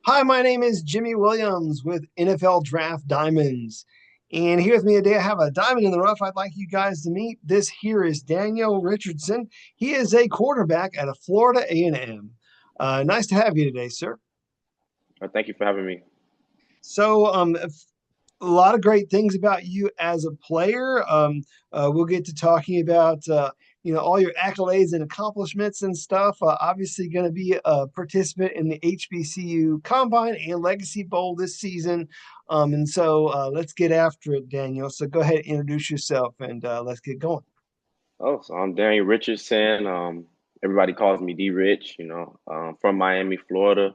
Hi, my name is Jimmy Williams with NFL Draft Diamonds. And here with me today, I have a diamond in the rough I'd like you guys to meet. This here is Daniel Richardson. He is a quarterback at a Florida A&M. Nice to have you today, sir. Thank you for having me. So, a lot of great things about you as a player. We'll get to talking about all your accolades and accomplishments and stuff. Obviously, going to be a participant in the HBCU Combine and Legacy Bowl this season. And so let's get after it, Daniel. So go ahead and introduce yourself and let's get going. Oh, so I'm Daniel Richardson. Everybody calls me D Rich, from Miami, Florida.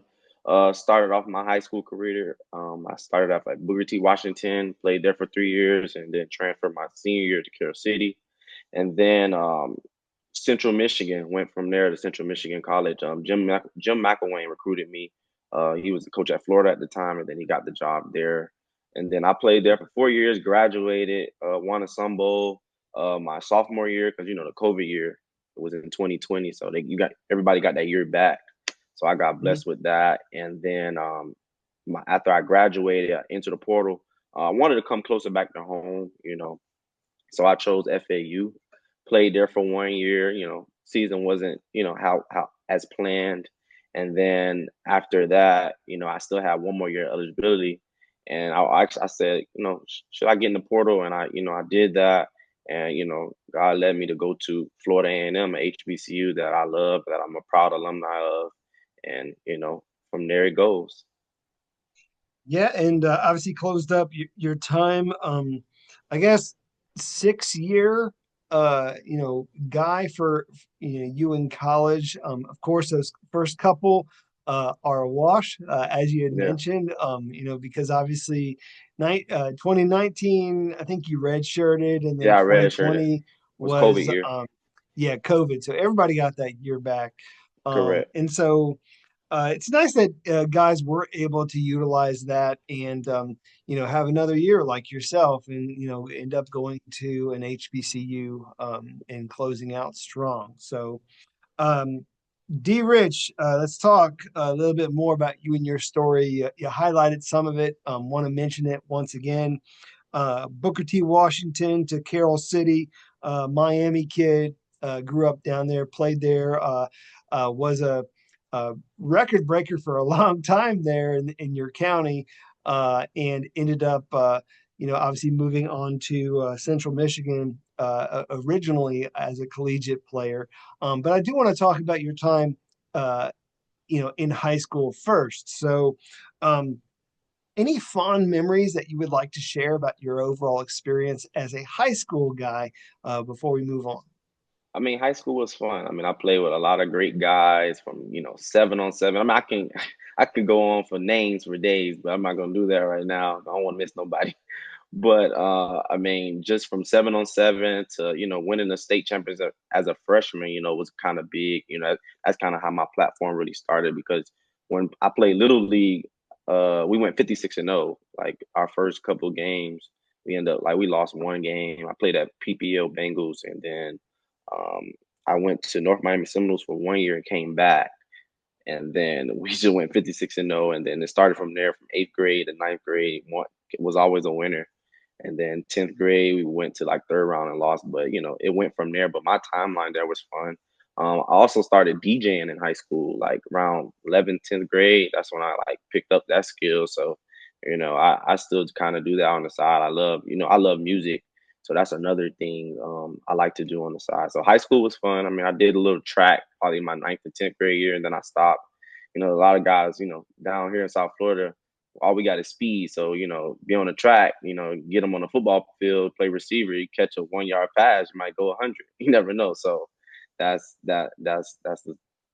Started off my high school career. I started off at Booker T. Washington, played there for 3 years, and then transferred my senior year to Carroll City. And then Central Michigan, went from there to Central Michigan College. Jim McElwain recruited me. He was the coach at Florida at the time, and then he got the job there. And then I played there for 4 years, graduated, won a Sun Bowl my sophomore year because the COVID year was in 2020, so everybody got that year back. So I got Mhm. blessed with that, and then after I graduated into the portal, I wanted to come closer back to home, so I chose FAU, played there for 1 year. Season wasn't how as planned, and then after that, I still had one more year eligibility, and I said, should I get in the portal? And I did that, and God led me to go to Florida A&M, HBCU that I love, that I'm a proud alumni of, and from there it goes. Yeah, and obviously closed up your time. I guess 6 year, guy for you in college. Of course, those first couple are a wash, as you had Yeah, mentioned. Because obviously, 2019, I think you redshirted, and then yeah, I redshirted. It 2020 was COVID was, year, yeah, COVID. So everybody got that year back. correct. And so it's nice that guys were able to utilize that and have another year like yourself, and end up going to an HBCU and closing out strong. So, um, D. Rich, let's talk a little bit more about you and your story. You highlighted some of it. Want to mention it once again. Booker T. Washington to Carroll City, Miami kid, grew up down there, played there, was a record breaker for a long time there in your county, and ended up, obviously moving on to Central Michigan originally as a collegiate player. But I do want to talk about your time, in high school first. So, um, any fond memories that you would like to share about your overall experience as a high school guy before we move on? I mean, high school was fun. I mean, I played with a lot of great guys from, 7-on-7. I mean, I can go on for names for days, but I'm not gonna do that right now. I don't want to miss nobody. But I mean, just from 7-on-7 to, winning the state championship as a freshman, was kind of big. That's kind of how my platform really started because when I played little league, we went 56-0. Like our first couple games, we ended up like we lost one game. I played at PPL Bengals, and then um, I went to North Miami Seminoles for 1 year and came back. And then we just went 56-0. And then it started from there from eighth grade to ninth grade. One was always a winner. And then 10th grade, we went to like third round and lost. But, it went from there. But my timeline there was fun. I also started DJing in high school, like around 11th, 10th grade. That's when I like picked up that skill. So, I still kind of do that on the side. I love music. So that's another thing I like to do on the side. So high school was fun. I mean, I did a little track probably my ninth to 10th grade year, and then I stopped. A lot of guys, down here in South Florida, all we got is speed. So, be on the track, get them on the football field, play receiver, you catch a 1 yard pass, you might go 100. You never know. So that's the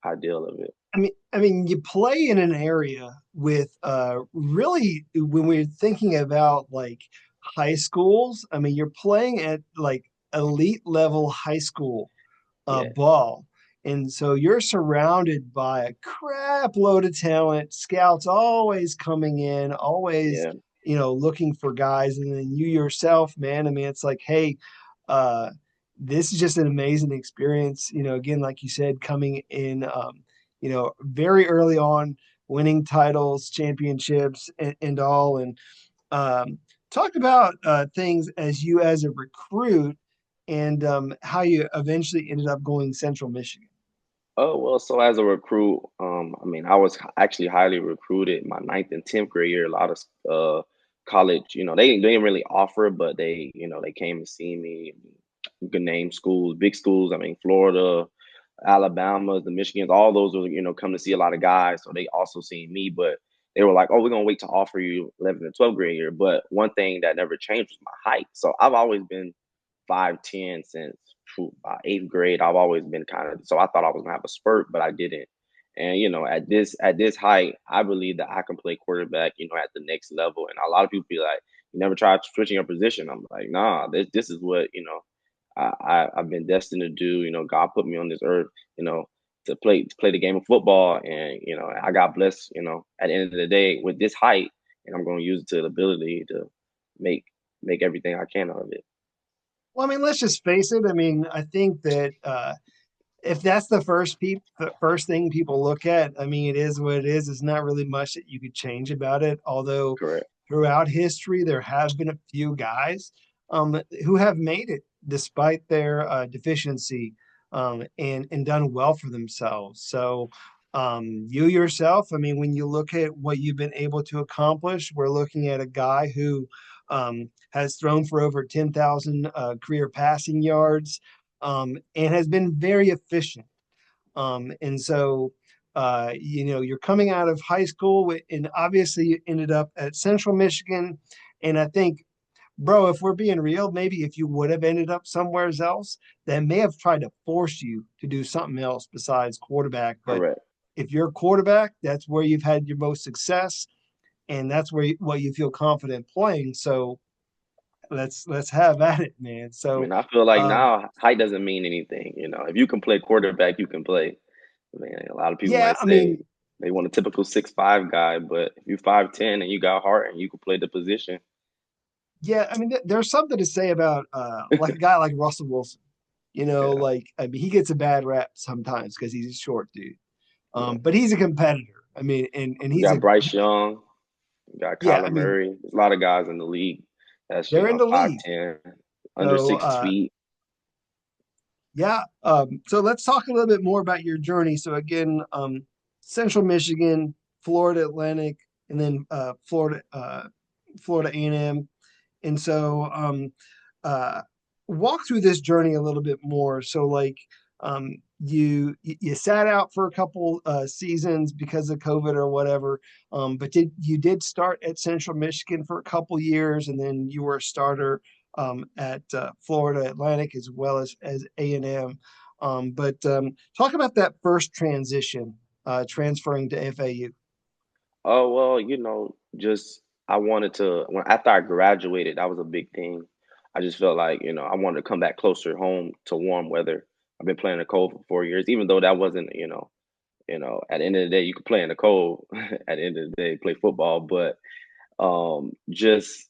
ideal of it. I mean, you play in an area with really when we're thinking about like high schools, I mean, you're playing at like elite level high school Yeah. ball. And so you're surrounded by a crap load of talent, scouts always coming in, always, Yeah. looking for guys. And then you yourself, man, I mean, it's like, hey, uh, this is just an amazing experience. Again, like you said, coming in, very early on, winning titles, championships, and all. And um, talk about things as you as a recruit and how you eventually ended up going Central Michigan. Oh, well, so as a recruit, I mean, I was actually highly recruited my ninth and 10th grade year. A lot of college, they didn't really offer, but they came to see me. Good name schools, big schools. I mean, Florida, Alabama, the Michigans, all those were, come to see a lot of guys. So they also seen me, but they were like, oh, we're gonna wait to offer you 11th and 12th grade year. But one thing that never changed was my height. So I've always been 5'10" since about eighth grade. I've always been kind of, so I thought I was gonna have a spurt, but I didn't. And at this height, I believe that I can play quarterback, at the next level. And a lot of people be like, you never tried switching your position. I'm like, nah, this is what I've been destined to do. God put me on this earth, to play the game of football, and I got blessed. At the end of the day, with this height, and I'm going to use it to the ability to make make everything I can out of it. Well, I mean, let's just face it. I mean, I think that if that's the first thing people look at, I mean, it is what it is. It's not really much that you could change about it. Although Correct. throughout history, there have been a few guys who have made it despite their deficiency and done well for themselves. So you yourself, I mean, when you look at what you've been able to accomplish, we're looking at a guy who has thrown for over 10,000 career passing yards and has been very efficient. And so, you're coming out of high school and obviously you ended up at Central Michigan. And I think, bro, if we're being real, maybe if you would have ended up somewhere else, they may have tried to force you to do something else besides quarterback. But Correct. if you're a quarterback, that's where you've had your most success, and that's what you feel confident playing. So let's have at it, man. I So mean, I feel like um, now height doesn't mean anything. If you can play quarterback, you can play. I mean, a lot of people yeah, might I say mean, they want a typical 6'5" guy, but if you're 5'10" and you got heart and you can play the position, yeah, I mean, there's something to say about like a guy like Russell Wilson. yeah, Like I mean, he gets a bad rap sometimes because he's a short dude. yeah. But he's a competitor. I mean, and You he's got Bryce Young, you got yeah. I Kyler mean, Murray. There's a lot of guys in the league that's they're in the league. 5'10", under So 6 feet. yeah. So let's talk a little bit more about your journey. So again, Central Michigan, Florida Atlantic, and then Florida A&M. And so uh, walk through this journey a little bit more. So like you sat out for a couple seasons because of COVID or whatever, but did start at Central Michigan for a couple years, and then you were a starter at Florida Atlantic as well as A&M. But talk about that first transition, transferring to FAU. Oh well, just I wanted to when after I graduated, that was a big thing. I just felt like, I wanted to come back closer home to warm weather. I've been playing in the cold for 4 years, even though that wasn't, at the end of the day, you could play in the cold. At the end of the day, play football, but just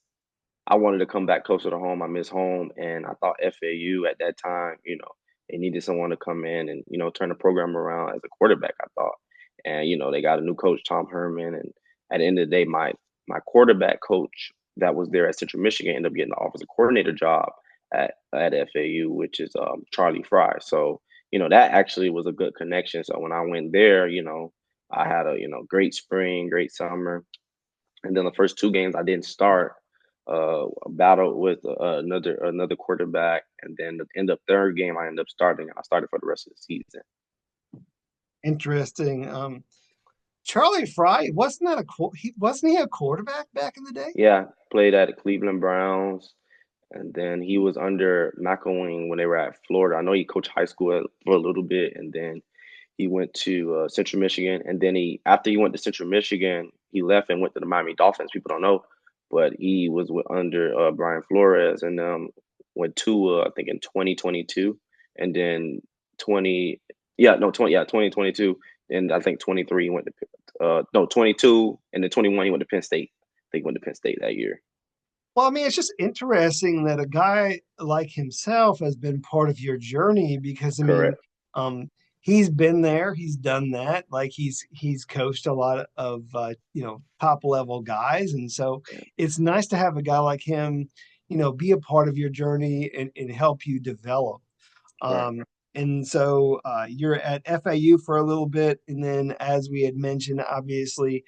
I wanted to come back closer to home. I miss home, and I thought FAU at that time, they needed someone to come in and turn the program around as a quarterback. I thought, and they got a new coach, Tom Herman, and at the end of the day, my quarterback coach that was there at Central Michigan ended up getting the offensive coordinator job at FAU, which is Charlie Fry. So that actually was a good connection. So when I went there, I had a great spring, great summer, and then the first two games I didn't start. A battle with another quarterback, and then the end of third game I ended up starting. I started for the rest of the season. Interesting. Charlie Fry wasn't he a quarterback back in the day? Yeah, played at the Cleveland Browns, and then he was under McElwain when they were at Florida. I know he coached high school for a little bit, and then he went to Central Michigan, and then after he went to Central Michigan, he left and went to the Miami Dolphins. People don't know, but he was under Brian Flores, and went to I think in 2022, and then 20 yeah no 20 yeah 2022, and I think 23 he went to 22, and then 21 he went to Penn State. I think he went to Penn State that year. Well, I mean, it's just interesting that a guy like himself has been part of your journey because, I mean, Correct. um, he's been there, he's done that. Like he's coached a lot of top level guys, and so Yeah, it's nice to have a guy like him, be a part of your journey and help you develop. right. And so you're at FAU for a little bit, and then as we had mentioned, obviously,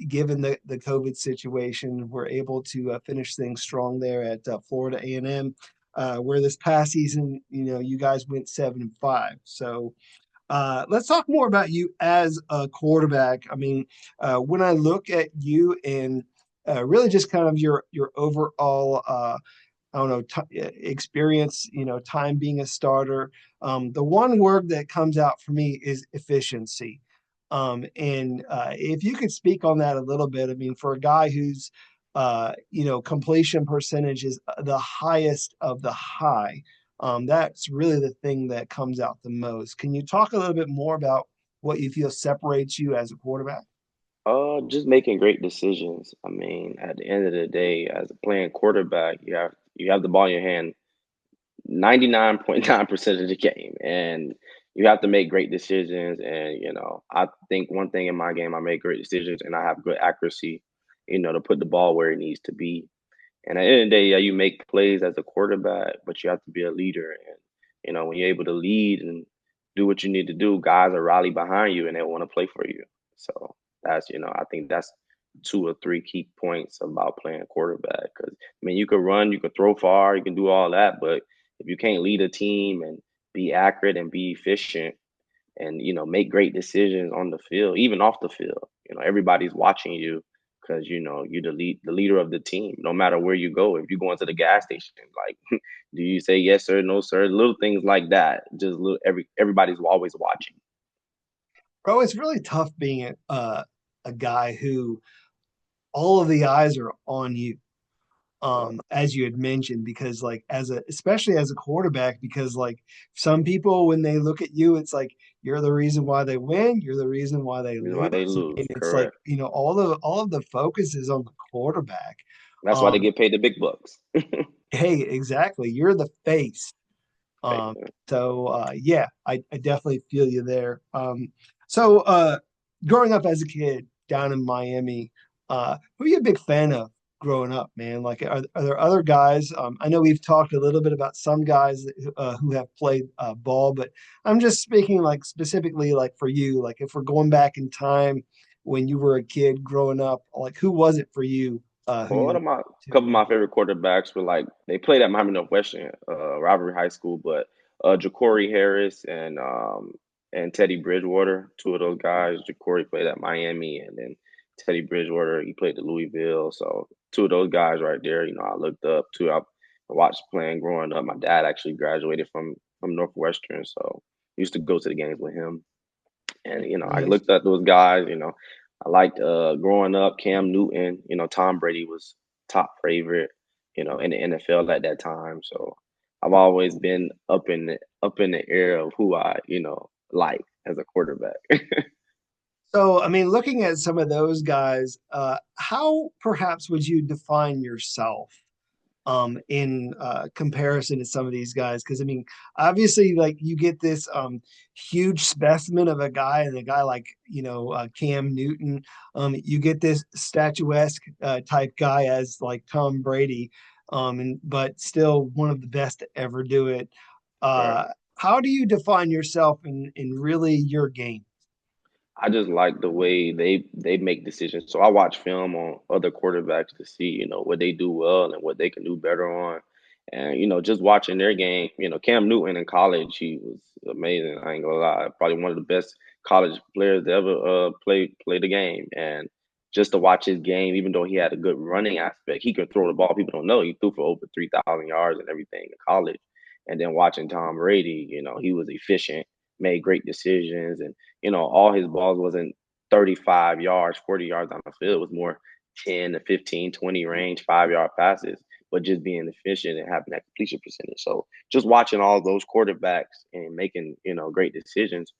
given the COVID situation, we're able to finish things strong there at Florida A&M, where this past season, you guys went 7-5. So let's talk more about you as a quarterback. I mean, when I look at you and really just kind of your overall I don't know, experience, time being a starter. The one word that comes out for me is efficiency. And if you could speak on that a little bit, I mean, for a guy who's, completion percentage is the highest of the high, that's really the thing that comes out the most. Can you talk a little bit more about what you feel separates you as a quarterback? Just making great decisions. I mean, at the end of the day, as a playing quarterback, you have the ball in your hand 99.9% of the game, and you have to make great decisions. And I think one thing in my game, I make great decisions, and I have good accuracy. To put the ball where it needs to be. And at the end of the day, yeah, you make plays as a quarterback, but you have to be a leader. And when you're able to lead and do what you need to do, guys are rally behind you and they want to play for you. So I think that's two or three key points about playing quarterback. Because I mean, you could run, you could throw far, you can do all that, but if you can't lead a team and be accurate and be efficient and make great decisions on the field, even off the field. Everybody's watching you because you're the leader of the team. No matter where you go, if you go into the gas station, like, do you say yes sir, no sir? Little things like that. Just little everybody's always watching. Bro, it's really tough being a guy who all of the eyes are on you, Yeah, as you had mentioned, because like especially as a quarterback, because like some people when they look at you, it's like you're the reason why they win, you're the reason why they reason why lose, they and lose. it's like Correct. all of the focus is on the quarterback. That's why they um get paid the big bucks. hey, exactly, you're the face. Right. um so yeah, I definitely feel you there. So growing up as a kid down in Miami, who are you a big fan of growing up, man? Like, are there other guys? I know we've talked a little bit about some guys who have played ball, but I'm just speaking like specifically like for you, like if we're going back in time when you were a kid growing up, like who was it for you who Well, you one were of my to couple of root my for? favorite quarterbacks were like they played at Miami Northwestern, Rivalry High School, but Ja'Cory Harris and Teddy Bridgewater, two of those guys. Ja'Cory played at Miami, and then Teddy Bridgewater he played at Louisville. So two of those guys right there, I looked up to. I watched playing growing up. My dad actually graduated from Northwestern, so I used to go to the games with him. And I Nice. looked at those guys. I liked growing up Cam Newton. Tom Brady was top favorite. In the NFL at that time. So I've always been up in the air of who I like as a quarterback. So, I mean, looking at some of those guys, how perhaps would you define yourself in comparison to some of these guys? Because I mean, obviously, like you get this huge specimen of a guy, and a guy like Cam Newton. You get this statuesque type guy as like Tom Brady, and but still one of the best to ever do it. Right. Uh, how do you define yourself in really your game? I just like the way they make decisions. So I watch film on other quarterbacks to see, what they do well and what they can do better on. And, just watching their game, Cam Newton in college, he was amazing. I ain't gonna lie. Probably one of the best college players to ever play the game. And just to watch his game, even though he had a good running aspect, he could throw the ball. People don't know he threw for over 3,000 yards and everything in college. And then watching Tom Brady, he was efficient, made great decisions, and all his balls wasn't 35 yards, 40 yards on the field. It was more 10 to 15, 20 range, 5-yard passes, but just being efficient and having that completion percentage. So just watching all those quarterbacks and making, great decisions,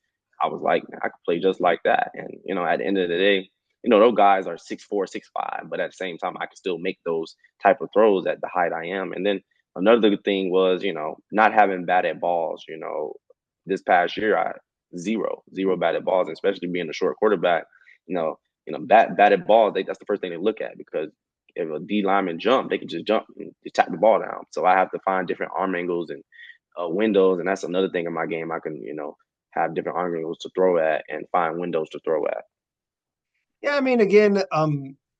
I was like, man, I could play just like that. And, at the end of the day, those guys are 6'4", 6'5", but at the same time, I can still make those type of throws at the height I am. And then another thing was, not having bad at balls. This past year, I zero batted balls, and especially being a short quarterback. Batted balls. That's the first thing they look at because if a D lineman jump, they can just jump and just tap the ball down. So I have to find different arm angles and windows, and that's another thing in my game. I can have different arm angles to throw at and find windows to throw at. Yeah, I mean, again,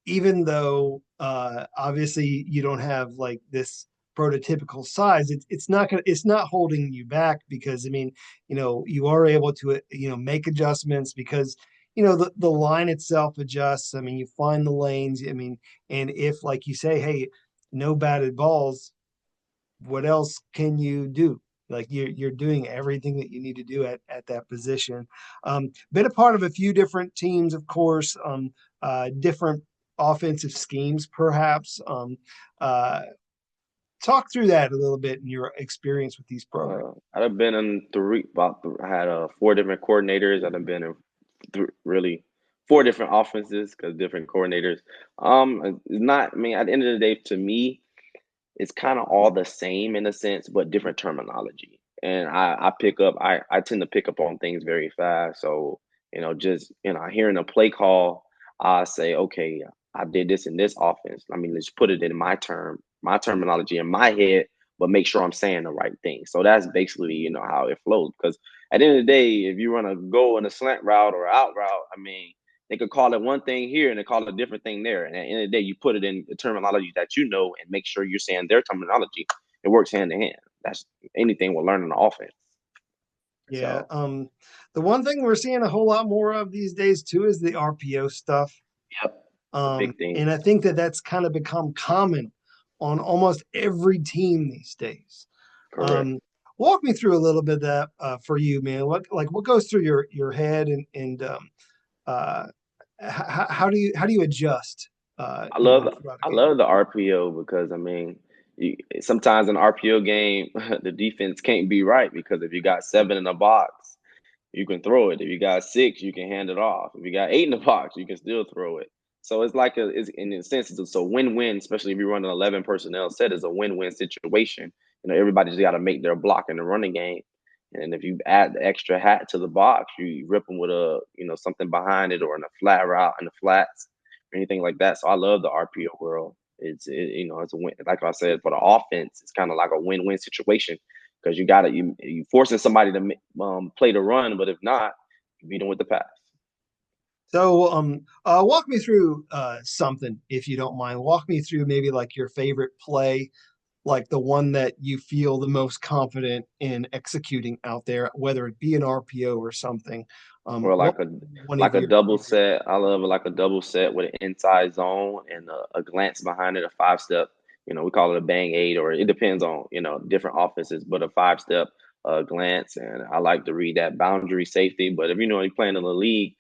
even though obviously you don't have like this prototypical size, it's not holding you back because I mean, you are able to make adjustments because the line itself adjusts. I mean, you find the lanes. I mean, and if like you say, hey, no batted balls, what else can you do? Like you're doing everything that you need to do at that position. Been a part of a few different teams, of course, different offensive schemes, perhaps. Uh, Talk through that a little bit in your experience with these programs. I've been in I had four different coordinators. I've been in really four different offenses because different coordinators. It's not. I mean, at the end of the day, to me, it's kind of all the same in a sense, but different terminology. And I tend to pick up on things very fast. So, just, hearing a play call, I say, okay, I did this in this offense. I mean, let's put it in my terminology in my head, but make sure I'm saying the right thing. So that's basically, how it flows. Because at the end of the day, if you run a go in a slant route or out route, I mean, they could call it one thing here and they call it a different thing there. And at the end of the day, you put it in the terminology that you know and make sure you're saying their terminology. It works hand in hand. That's anything with learning the offense. Yeah. So, The one thing we're seeing a whole lot more of these days too is the RPO stuff. yep, the big thing. And I think that that's kind of become common on almost every team these days. Correct. Um, Walk me through a little bit of that for you, man. What goes through your head and uh, how do you adjust? I love Throughout a I game. love the RPO because I mean, sometimes in an RPO game, the defense can't be right because if you got seven in the box, you can throw it. If you got six, you can hand it off. If you got eight in the box, you can still throw it. So it's in a sense it's a win-win, especially if you run an 11 personnel set. It's a win-win situation. Everybody just got to make their block in the running game. And if you add the extra hat to the box, you rip them with something behind it or in a flat route in the flats or anything like that. So I love the RPO world. It's a win. Like I said, for the offense, it's kind of like a win-win situation because you forcing somebody to play the run, but if not, you beat them with the pass. So, walk me through something if you don't mind. Walk me through maybe like your favorite play, like the one that you feel the most confident in executing out there, whether it be an RPO or something. Or What one of like a your double favorite? set. I love it like a double set with an inside zone and a glance behind it, a 5 step. We call it a bang eight, or it depends on different offenses, but a 5 step glance. And I like to read that boundary safety. But if you're playing in the league,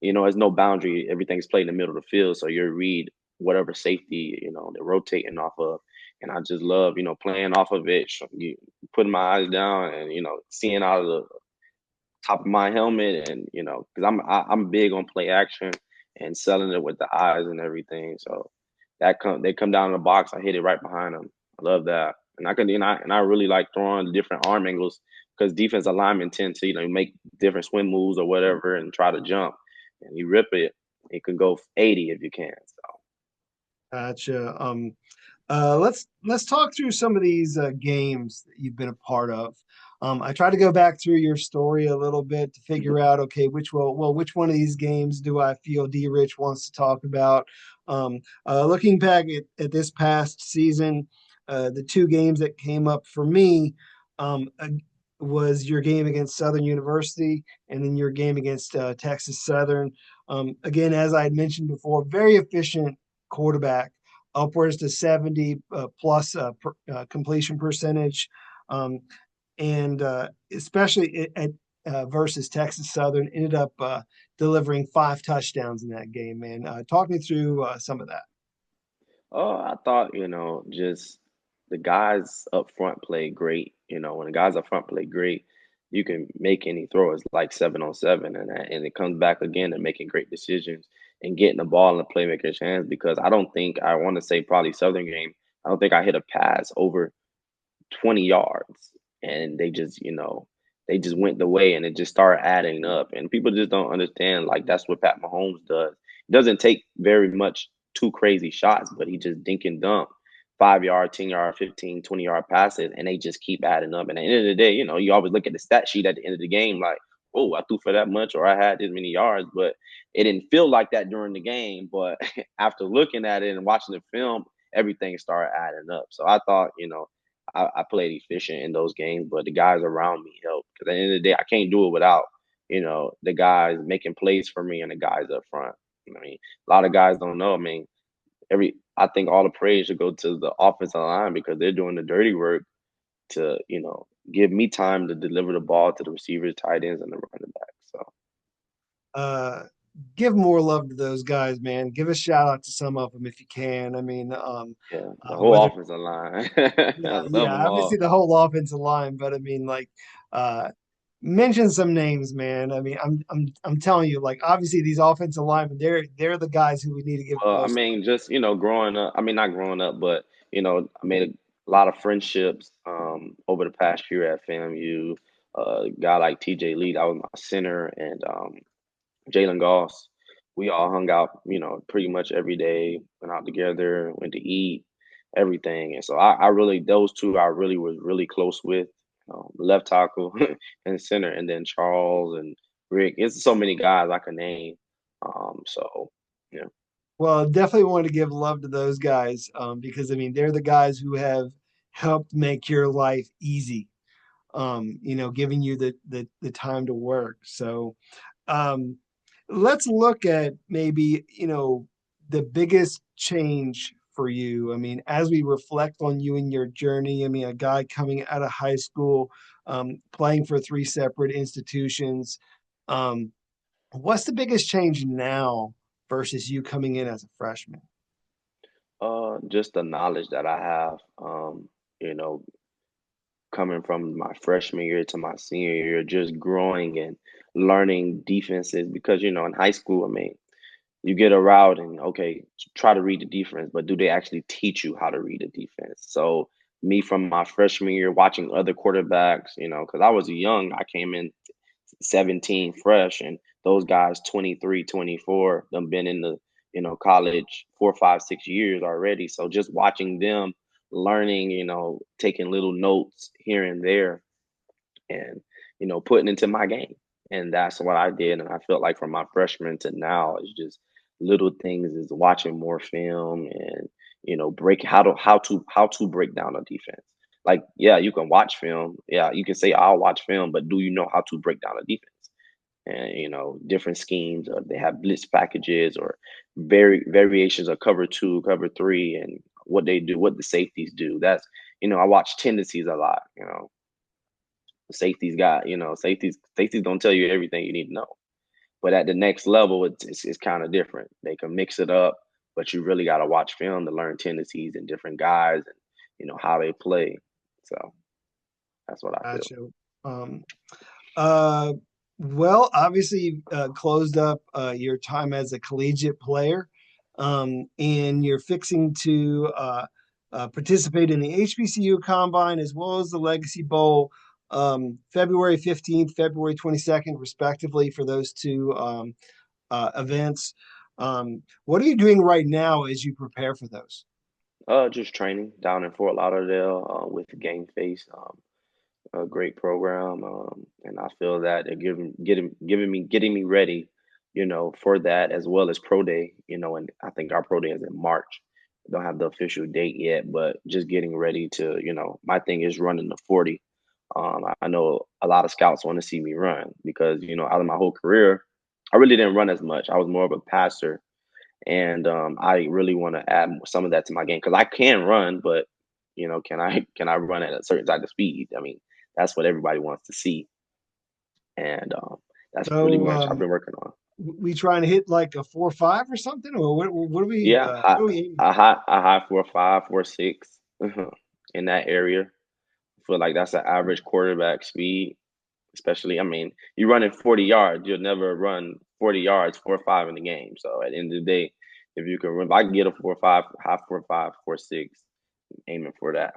there's no boundary. Everything's played in the middle of the field, so you read whatever safety they're rotating off of. And I just love playing off of it, putting my eyes down and seeing out of the top of my helmet, and because I'm big on play action and selling it with the eyes and everything. So they come down in the box, I hit it right behind them. I love that, and I really like throwing the different arm angles because defensive linemen tend to make different swim moves or whatever and try to jump, and you rip it. It can go 80 if you can. So Gotcha. Let's talk through some of these games that you've been a part of. I try to go back through your story a little bit to figure out, okay, which one of these games do I feel D Rich wants to talk about? Looking back at this past season, the two games that came up for me was your game against Southern University and then your game against Texas Southern. Again, as I had mentioned before, very efficient quarterback upwards to 70 plus completion percentage. And especially at versus Texas Southern, ended up delivering 5 touchdowns in that game, man. Talk me through some of that. oh, I thought, just the guys up front play great. When the guys up front play great, you can make any throw. It's like 7 on 7, and it comes back again to making great decisions and getting the ball in the playmaker's hands. Because I want to say probably Southern game. I don't think I hit a pass over 20 yards, and they just they just went the way and it just started adding up. And people just don't understand like that's what Pat Mahomes does. It doesn't take very much too crazy shots, but he just dink and dunk 5 yard, 10 yard, 15, 20 yard passes, and they just keep adding up. And at the end of the day, you always look at the stat sheet at the end of the game, like, oh, I threw for that much or I had this many yards, but it didn't feel like that during the game. But after looking at it and watching the film, everything started adding up. So I thought, I played efficient in those games, but the guys around me helped. Because at the end of the day, I can't do it without, the guys making plays for me and the guys up front. I mean, a lot of guys don't know. I mean, I think all the praise should go to the offensive line because they're doing the dirty work to, give me time to deliver the ball to the receivers, tight ends, and the running backs. So Uh, give more love to those guys, man. Give a shout out to some of them if you can. I mean, yeah, the whole whether offensive line, I yeah, love yeah, them obviously all. the whole offensive line, but I mean, like, uh, mention some names, man. I mean, I'm telling you, like, obviously these offensive linemen, they're the guys who we need to give the Well, I most love mean, to. just growing up. I mean, not growing up, but I made a lot of friendships over the past year at FAMU. A guy like TJ Lee, that was my center, and Jalen Goss. We all hung out, pretty much every day. Went out together, went to eat, everything. And so I really, those two, I really was really close with, left tackle and center, and then Charles and Rick. It's so many guys I can name. So yeah. Well, definitely want to give love to those guys, because I mean, they're the guys who have helped make your life easy. Giving you the time to work. So, um, let's look at maybe, the biggest change for you. I mean, as we reflect on you and your journey, I mean, a guy coming out of high school, playing for three separate institutions. Um, what's the biggest change now versus you coming in as a freshman? Just the knowledge that I have, you know, coming from my freshman year to my senior year, just growing and learning defenses because, in high school, I mean, you get a route and okay, try to read the defense, but do they actually teach you how to read the defense? So me from my freshman year watching other quarterbacks, because I was young, I came in 17 fresh and those guys 23, 24, them been in the, college 4, 5, 6 years already. So just watching them learning, taking little notes here and there and putting into my game. And that's what I did. And I felt like from my freshman to now, it's just little things is watching more film and break how to break down a defense. Like, yeah, you can watch film. Yeah, you can say I'll watch film, but do you know how to break down a defense? And different schemes, or they have blitz packages or variations of cover two, cover three, and what they do, what the safeties do. That's I watch tendencies a lot. Safeties got, safeties don't tell you everything you need to know. But at the next level, it's kind of different. They can mix it up, but you really got to watch film to learn tendencies and different guys and how they play. So that's what I feel. Gotcha. Um, Uh, well, obviously, you closed up your time as a collegiate player, and you're fixing to participate in the HBCU Combine as well as the Legacy Bowl, February 15th, February 22nd, respectively, for those two events. What are you doing right now as you prepare for those? Just training down in Fort Lauderdale with Game Face. A great program, and I feel that they're getting me ready, for that as well as pro day, and I think our pro day is in March. Don't have the official date yet, but just getting ready to, my thing is running the 40. I know a lot of scouts want to see me run because, out of my whole career, I really didn't run as much. I was more of a passer, and I really want to add some of that to my game because I can run, but can I run at a certain type of speed? I mean, that's what everybody wants to see, and that's really So, much I've been working on. we trying to hit like a 4.5 or something, or what are we Yeah, what are we aiming for? a high 4.5, 4.6 in that area. I feel like that's an average quarterback speed, especially. I mean, you running 40 yards, you'll never run 40 yards 4.5 in the game. So at the end of the day, if you can run, if I can get a 4.5, high 4.5, 4.6, aiming for that.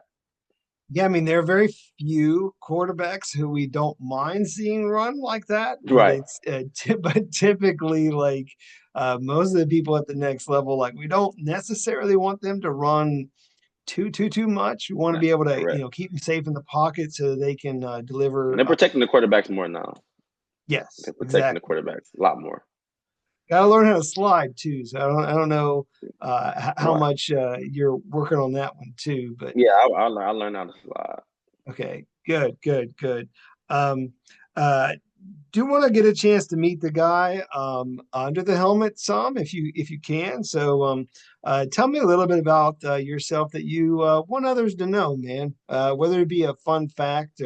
Yeah, I mean, there are very few quarterbacks who we don't mind seeing run like that, but Right. it's but typically like most of the people at the next level, like we don't necessarily want them to run too much. We want to Right. be able to, Correct. keep them safe in the pocket so that they can And deliver. they're protecting the quarterbacks more now. Yes, They're protecting the exactly. quarterbacks a lot more. Got to learn how to slide too. So I don't know how Right. much you're working on that one too, but Yeah, I learned how to slide. okay, good. Um, uh, do want to get a chance to meet the guy under the helmet some if you can. So tell me a little bit about yourself that you want others to know, man. Whether it be a fun fact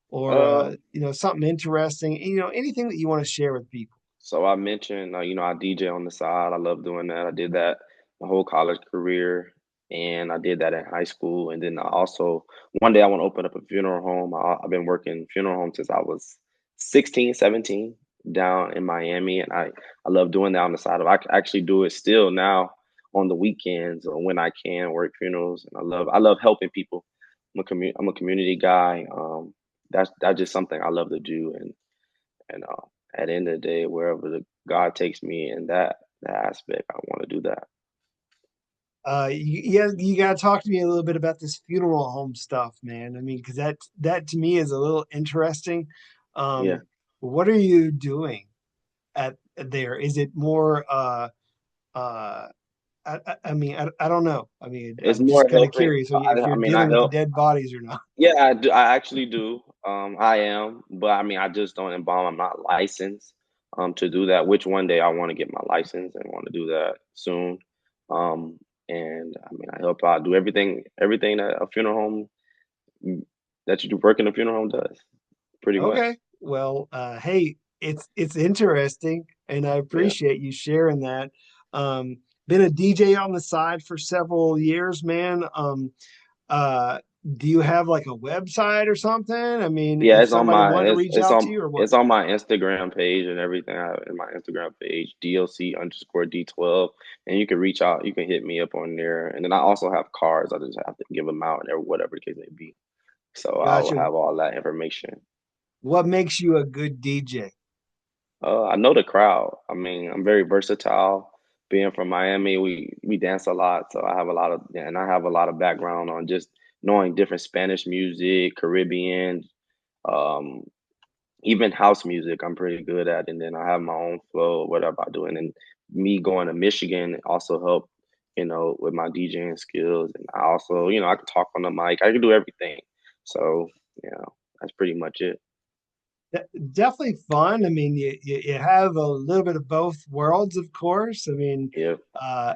or Uh, something interesting, anything that you want to share with people. so I mentioned, I DJ on the side. I love doing that. I did that my whole college career, and I did that in high school. And then I also, one day I want to open up a funeral home. I've been working funeral home since I was 16, 17 down in Miami, and I love doing that on the side of. I actually do it still now on the weekends or when I can work funerals, and I love helping people. I'm a community guy. That's just something I love to do, and at the end of the day, wherever God takes me in that aspect, I want to do that. Yeah, you got to talk to me a little bit about this funeral home stuff, man. I mean, because that to me is a little interesting. Yeah, What are you doing at there? Is it more uh I mean I don't know. I mean, it's I'm more just kind of helping. curious if I you're mean, I dealing with the help. dead bodies or not. Yeah, I do. I actually do. I am, but I mean, I just don't embalm. I'm not licensed to do that. Which one day I want to get my license and want to do that soon. Um, and I mean, I help out, do everything that a funeral home mm, that you do work in a funeral home does, pretty much. Okay. Well, hey, it's interesting and I Yeah. appreciate you sharing that. Um been a DJ on the side for several years, man. Uh, do you have like a website or something? I mean, Yeah, if somebody wanted to reach out to you or what? it's on my Instagram page and everything. In my Instagram page, DLC_D12, and you can reach out. You can hit me up on there, and then I also have cards. I just have to give them out, or whatever the case may be. So I will Gotcha. have all that information. What makes you a good DJ? I know the crowd. I mean, I'm very versatile. Being from Miami, we dance a lot, so I have a lot of background on just knowing different Spanish music, Caribbean, um, even house music I'm pretty good at, and then I have my own flow, whatever I do. And then me going to Michigan also helped, with my DJing skills. And I also, I can talk on the mic. I can do everything. So, that's pretty much it. Definitely fun. I mean, you have a little bit of both worlds, of course. I mean, Yeah.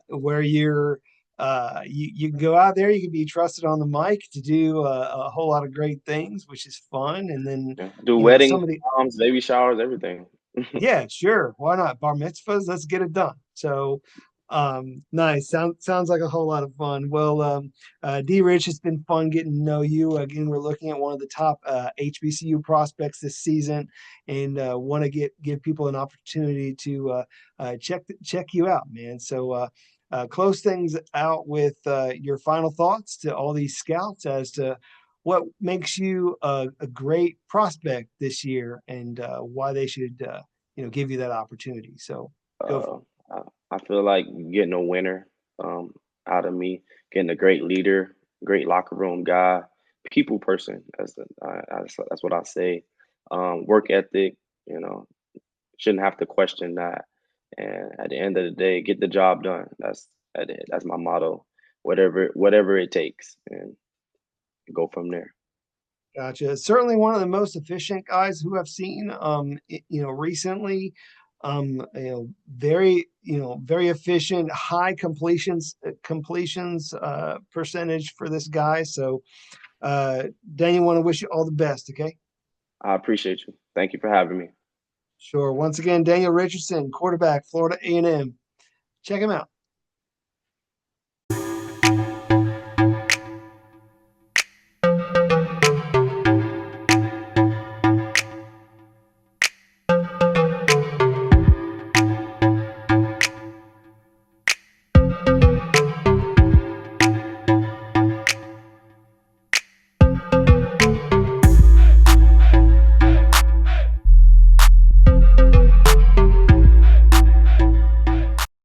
where you can go out there, you can be trusted on the mic to do a whole lot of great things, which is fun. And then, Yeah. Do some weddings, of the proms, baby showers, everything. yeah, sure. Why not? Bar mitzvahs, let's get it done. So, nice. Sounds like a whole lot of fun. Well, D Rich, it's been fun getting to know you. Again, we're looking at one of the top HBCU prospects this season, and want to give people an opportunity to check you out, man. So, close things out with your final thoughts to all these scouts as to what makes you a great prospect this year and why they should give you that opportunity. So go for Uh, I, I feel like getting a winner um, out of me, getting a great leader, great locker room guy, people person. That's what I say. Work ethic, you know, shouldn't have to question that. And at the end of the day, get the job done. That's my motto. Whatever it takes, and go from there. Gotcha. Certainly one of the most efficient guys who I've seen recently. Very, very efficient, high completions percentage for this guy. So Daniel, want to wish you all the best, okay? I appreciate you. Thank you for having me. Sure. Once again, Daniel Richardson, quarterback, Florida A&M. Check him out.